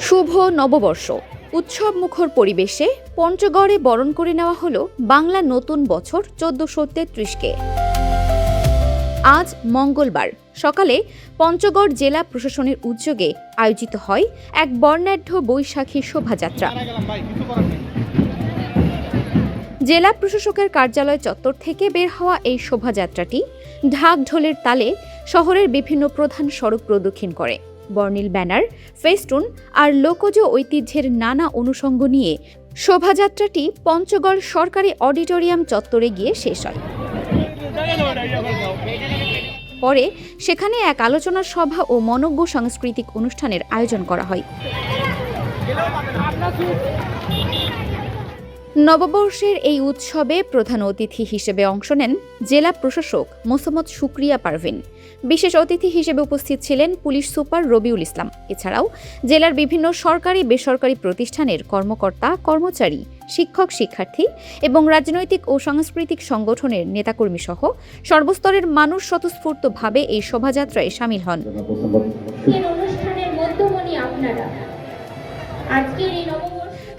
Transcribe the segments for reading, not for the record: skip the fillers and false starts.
শুভ নববর্ষ উৎসব মুখর পরিবেশে পঞ্চগড়ে বরণ করে নেওয়া হলো বাংলা নতুন বছর 1433কে। আজ মঙ্গলবার সকালে পঞ্চগড় জেলা প্রশাসনের উদ্যোগে আয়োজিত হয় এক বর্ণাঢ্য বৈশাখী শোভাযাত্রা। জেলা প্রশাসকের কার্যালয় চত্বর থেকে বের হওয়া এই শোভাযাত্রাটি ঢাক ঢোলের তালে শহরের বিভিন্ন প্রধান সড়ক প্রদক্ষিণ করে। বর্ণিল ব্যানার, ফেস্টুন আর লোকজ ঐতিহ্যের নানা অনুষঙ্গ নিয়ে শোভাযাত্রাটি পঞ্চগড় সরকারি অডিটোরিয়াম চত্বরে গিয়ে শেষ হয়। পরে সেখানে এক আলোচনা সভা ও মনোজ্ঞ সাংস্কৃতিক অনুষ্ঠানের আয়োজন করা হয়। নববর্ষের এই উৎসবে প্রধান অতিথি হিসেবে অংশ নেন জেলা প্রশাসক মোসাম্মদ শুক্রিয়া পারভিন। বিশেষ অতিথি হিসেবে উপস্থিত ছিলেন পুলিশ সুপার রবিউল ইসলাম। এছাড়াও জেলার বিভিন্ন সরকারি বেসরকারি প্রতিষ্ঠানের কর্মকর্তা কর্মচারী, শিক্ষক শিক্ষার্থী এবং রাজনৈতিক ও সাংস্কৃতিক সংগঠনের নেতাকর্মী সহ সর্বস্তরের মানুষ স্বতঃস্ফূর্তভাবে এই শোভাযাত্রায় শামিল হন।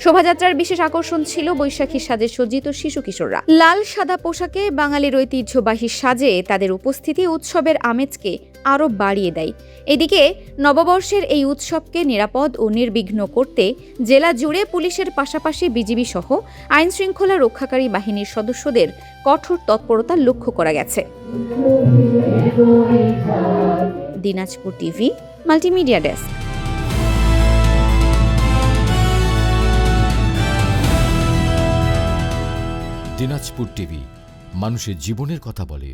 শোভাযাত্রার বিশেষ আকর্ষণ ছিল বৈশাখী সাজে সজ্জিত শিশু কিশোররা। লাল সাদা পোশাকে বাঙালির ঐতিহ্যবাহী সাজে তাদের উপস্থিতি উৎসবের আমেজকে আরও বাড়িয়ে দেয়। এদিকে নববর্ষের এই উৎসবকে নিরাপদ ও নির্বিঘ্ন করতে জেলা জুড়ে পুলিশের পাশাপাশি বিজিবি সহ আইন শৃঙ্খলা রক্ষাকারী বাহিনীর সদস্যদের কঠোর তৎপরতা লক্ষ্য করা গেছে। Dinajpur TV, multimedia desk. Dinajpur TV, মানুষের জীবনের কথা বলে।